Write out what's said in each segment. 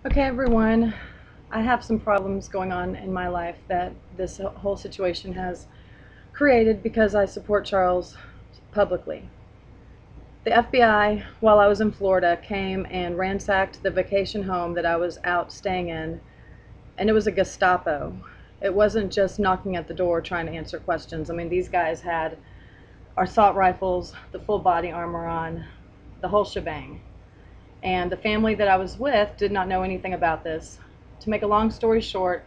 Okay, everyone, I have some problems going on in my life that this whole situation has created because I support Charles publicly. The FBI, while I was in Florida, came and ransacked the vacation home that I was out staying in, and it was a Gestapo. It wasn't just knocking at the door trying to answer questions. I mean, these guys had assault rifles, the full body armor on, the whole shebang. And the family that I was with did not know anything about this. To make a long story short,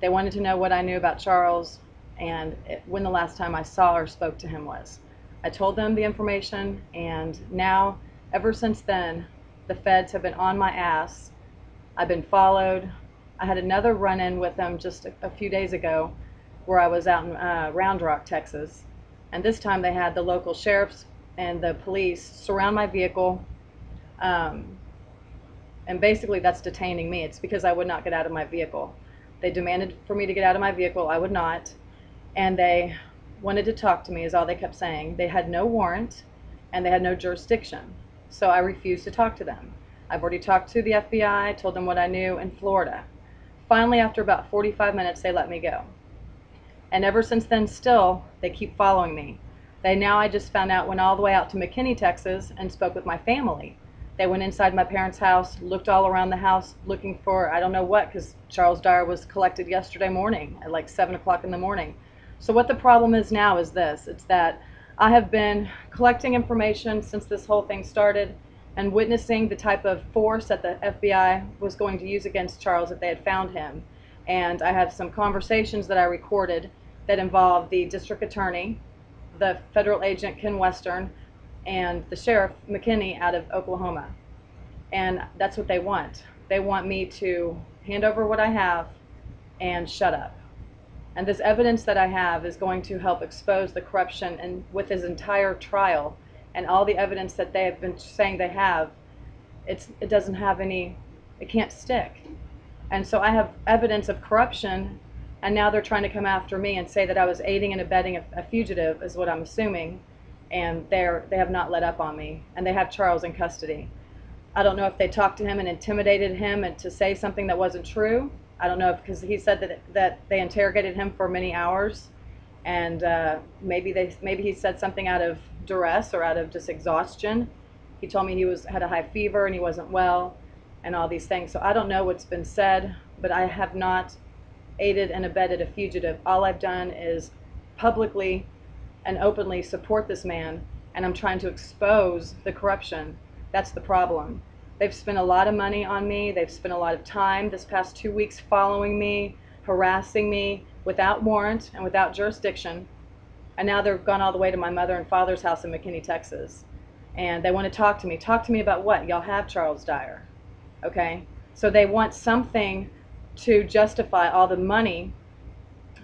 they wanted to know what I knew about Charles and when the last time I saw or spoke to him was. I told them the information, and now, ever since then, the feds have been on my ass. I've been followed. I had another run-in with them just a few days ago where I was out in Round Rock, Texas. And this time they had the local sheriffs and the police surround my vehicle. Um, and basically that's detaining me. It's because I would not get out of my vehicle. They demanded for me to get out of my vehicle. I would not. And they wanted to talk to me, is all they kept saying. They had no warrant and they had no jurisdiction. So I refused to talk to them. I've already talked to the FBI, told them what I knew in Florida. Finally, after about 45 minutes, they let me go. And ever since then, still, they keep following me. I just found out, went all the way out to McKinney, Texas, and spoke with my family. They went inside my parents' house, looked all around the house, looking for I don't know what, because Charles Dyer was collected yesterday morning at like 7 o'clock in the morning. So what the problem is now is this. It's that I have been collecting information since this whole thing started and witnessing the type of force that the FBI was going to use against Charles if they had found him. And I have some conversations that I recorded that involved the district attorney, the federal agent Ken Western, and the sheriff McKinney out of Oklahoma. And that's what they want. They want me to hand over what I have and shut up. And this evidence that I have is going to help expose the corruption and with his entire trial and all the evidence that they have been saying they have. It doesn't have any, it can't stick. And so I have evidence of corruption, and now they're trying to come after me and say that I was aiding and abetting a fugitive, is what I'm assuming. And they have not let up on me, and they have Charles in custody. I don't know if they talked to him and intimidated him and to say something that wasn't true. I don't know if, because he said that they interrogated him for many hours, and maybe he said something out of duress or out of just exhaustion. He told me had a high fever and he wasn't well, and all these things. So I don't know what's been said, but I have not aided and abetted a fugitive. All I've done is publicly and openly support this man, and I'm trying to expose the corruption. That's the problem. They've spent a lot of money on me. They've spent a lot of time this past 2 weeks following me, harassing me without warrant and without jurisdiction. And now they've gone all the way to my mother and father's house in McKinney, Texas. And they want to talk to me. Talk to me about what? Y'all have Charles Dyer. Okay? So they want something to justify all the money,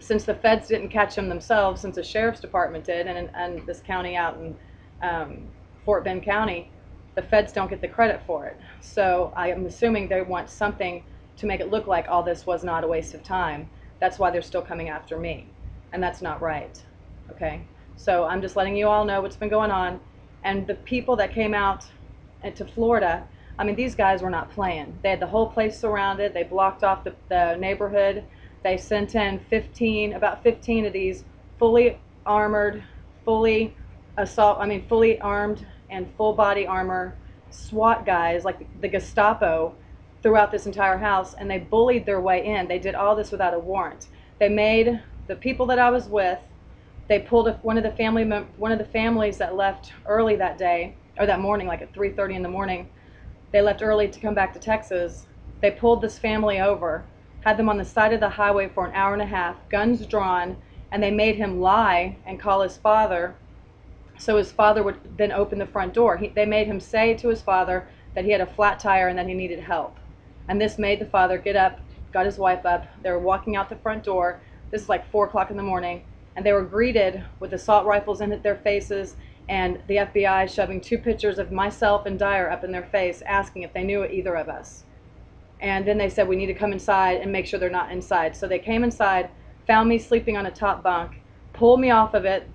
since the feds didn't catch him themselves, since the sheriff's department did, and this county out in Fort Bend County, the feds don't get the credit for it. So I am assuming they want something to make it look like all this was not a waste of time. That's why they're still coming after me, and that's not right. Okay, so I'm just letting you all know what's been going on. And the people that came out to Florida, I mean, these guys were not playing. They had the whole place surrounded. They blocked off the neighborhood. They sent in about 15 of these fully armored, fully armed and full body armor SWAT guys, like the Gestapo, throughout this entire house, and they bullied their way in. They did all this without a warrant. They made the people that I was with, they pulled one of the families that left early that day, or that morning, like at 3:30 in the morning. They left early to come back to Texas. They pulled this family over, had them on the side of the highway for an hour and a half, guns drawn, and they made him lie and call his father, so his father would then open the front door. They made him say to his father that he had a flat tire and that he needed help. And this made the father get up, got his wife up. They were walking out the front door. This is like 4 o'clock in the morning. And they were greeted with assault rifles in their faces, and the FBI shoving 2 pictures of myself and Dyer up in their face, asking if they knew either of us. And then they said, we need to come inside and make sure they're not inside. So they came inside, found me sleeping on a top bunk, pulled me off of it,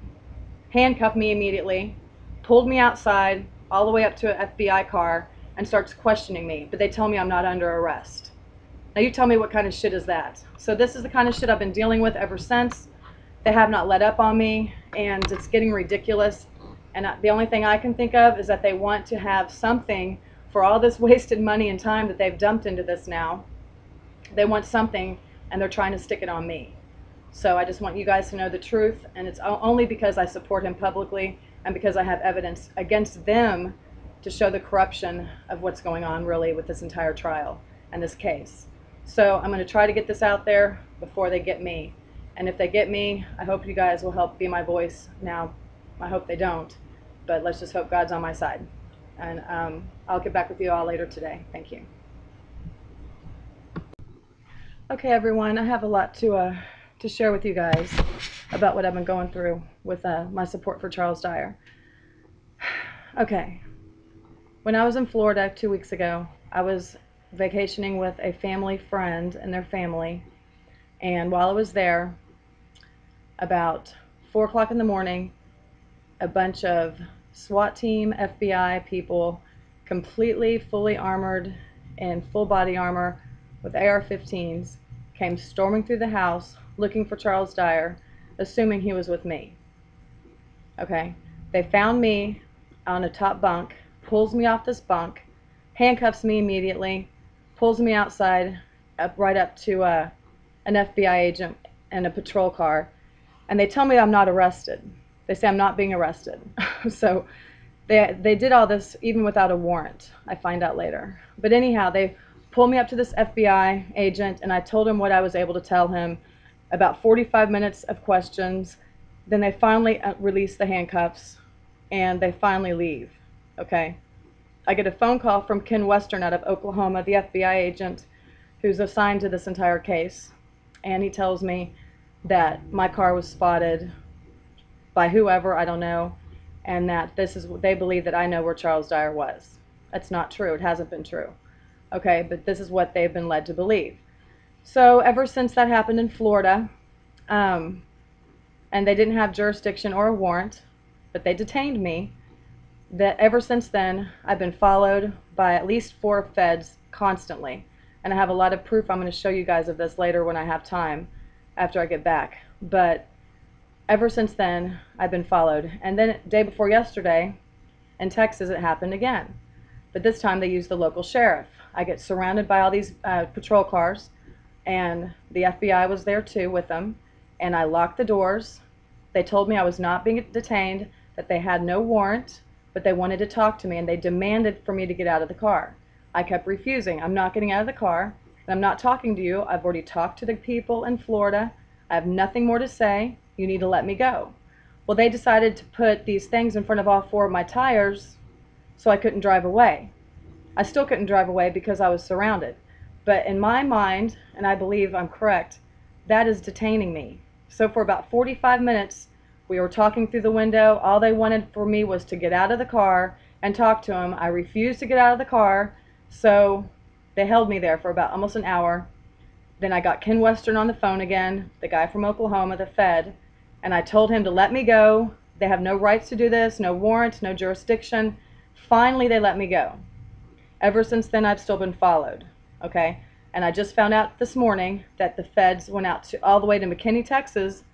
handcuffed me immediately, pulled me outside all the way up to an FBI car, and starts questioning me, but they tell me I'm not under arrest. Now you tell me what kind of shit is that? So this is the kind of shit I've been dealing with ever since. They have not let up on me, and it's getting ridiculous. And the only thing I can think of is that they want to have something for all this wasted money and time that they've dumped into this now. They want something, and they're trying to stick it on me. So I just want you guys to know the truth, and it's only because I support him publicly and because I have evidence against them to show the corruption of what's going on really with this entire trial and this case. So I'm going to try to get this out there before they get me. And if they get me, I hope you guys will help be my voice. Now, I hope they don't, but let's just hope God's on my side. And I'll get back with you all later today. Thank you. Okay, everyone, I have a lot to share with you guys about what I've been going through with my support for Charles Dyer. Okay, when I was in Florida 2 weeks ago, I was vacationing with a family friend and their family, and while I was there, about 4 o'clock in the morning, a bunch of SWAT team, FBI people, completely fully armored in full body armor with AR-15s, came storming through the house looking for Charles Dyer, assuming he was with me. Okay, they found me on a top bunk, pulls me off this bunk, handcuffs me immediately, pulls me outside, right up to an FBI agent and a patrol car, and they tell me I'm not arrested. They say I'm not being arrested. So they did all this even without a warrant, I find out later. But anyhow, they pulled me up to this FBI agent, and I told him what I was able to tell him. About 45 minutes of questions. Then they finally release the handcuffs, and they finally leave. Okay, I get a phone call from Ken Western out of Oklahoma, the FBI agent who's assigned to this entire case, and he tells me that my car was spotted by whoever, I don't know, and that they believe that I know where Charles Dyer was. That's not true. It hasn't been true. Okay, but this is what they've been led to believe. So ever since that happened in Florida, and they didn't have jurisdiction or a warrant, but they detained me, that ever since then I've been followed by at least 4 feds constantly. And I have a lot of proof. I'm going to show you guys of this later when I have time after I get back. But ever since then I've been followed. And then the day before yesterday in Texas it happened again. But this time they used the local sheriff. I get surrounded by all these patrol cars, and the FBI was there too with them, and I locked the doors. They told me I was not being detained, that they had no warrant, but they wanted to talk to me, and they demanded for me to get out of the car. I kept refusing. I'm not getting out of the car, and I'm not talking to you. I've already talked to the people in Florida. I have nothing more to say. You need to let me go. Well, they decided to put these things in front of all 4 of my tires so I couldn't drive away. I still couldn't drive away because I was surrounded. But in my mind, and I believe I'm correct, that is detaining me. So for about 45 minutes, we were talking through the window. All they wanted for me was to get out of the car and talk to him. I refused to get out of the car, so they held me there for about almost an hour. Then I got Ken Western on the phone again, the guy from Oklahoma, the Fed, and I told him to let me go. They have no rights to do this, no warrant, no jurisdiction. Finally, they let me go. Ever since then, I've still been followed. Okay, and I just found out this morning that the feds went out all the way to McKinney, Texas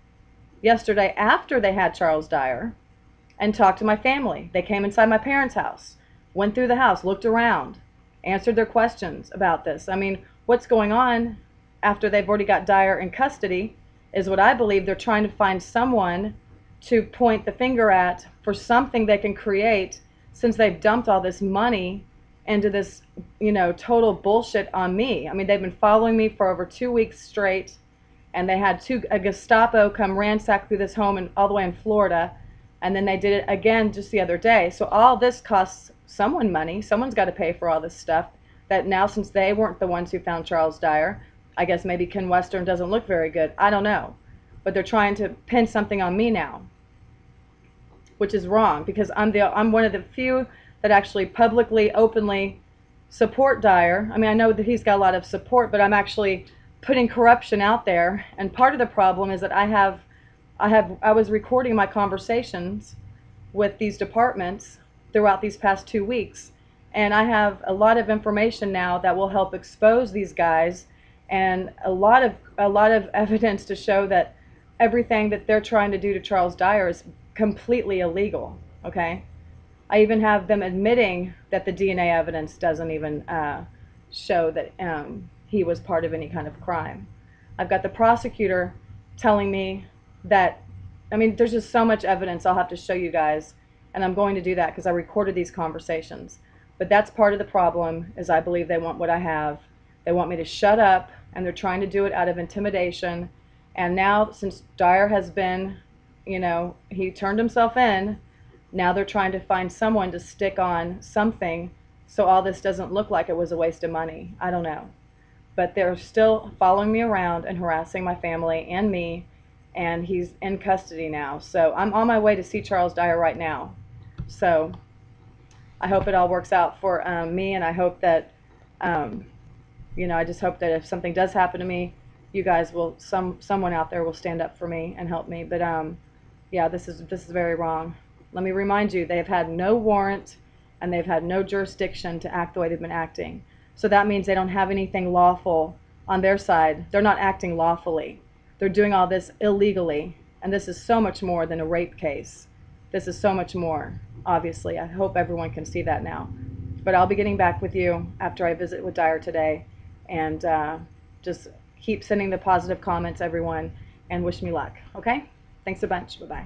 yesterday after they had Charles Dyer and talked to my family. They came inside my parents' house, went through the house, looked around, answered their questions about this. I mean, what's going on after they've already got Dyer in custody is what I believe they're trying to find someone to point the finger at for something they can create, since they've dumped all this money into this, total bullshit on me. I mean, they've been following me for over 2 weeks straight, and they had a Gestapo come ransack through this home and all the way in Florida, and then they did it again just the other day. So all this costs someone money. Someone's got to pay for all this stuff that now, since they weren't the ones who found Charles Dyer, I guess maybe Ken Western doesn't look very good. I don't know. But they're trying to pin something on me now, which is wrong, because I'm one of the few that actually publicly, openly support Dyer. I mean, I know that he's got a lot of support, but I'm actually putting corruption out there. And part of the problem is that I was recording my conversations with these departments throughout these past 2 weeks, And I have a lot of information now that will help expose these guys, and a lot of evidence to show that everything that they're trying to do to Charles Dyer is completely illegal. Okay, I even have them admitting that the DNA evidence doesn't even show that he was part of any kind of crime. I've got the prosecutor telling me that, I mean, there's just so much evidence I'll have to show you guys, and I'm going to do that because I recorded these conversations. But that's part of the problem, is I believe they want what I have. They want me to shut up, and they're trying to do it out of intimidation. And now, since Dyer has been, you know, he turned himself in, now they're trying to find someone to stick on something so all this doesn't look like it was a waste of money. I don't know. But they're still following me around and harassing my family and me, and he's in custody now. So I'm on my way to see Charles Dyer right now. So I hope it all works out for me, and I hope that, you know, I just hope that if something does happen to me, you guys will, someone out there will stand up for me and help me. But yeah, this is very wrong. Let me remind you, they have had no warrant, and they've had no jurisdiction to act the way they've been acting. So that means they don't have anything lawful on their side. They're not acting lawfully. They're doing all this illegally, and this is so much more than a rape case. This is so much more, obviously. I hope everyone can see that now. But I'll be getting back with you after I visit with Dyer today, and just keep sending the positive comments, everyone, and wish me luck, okay? Thanks a bunch. Bye-bye.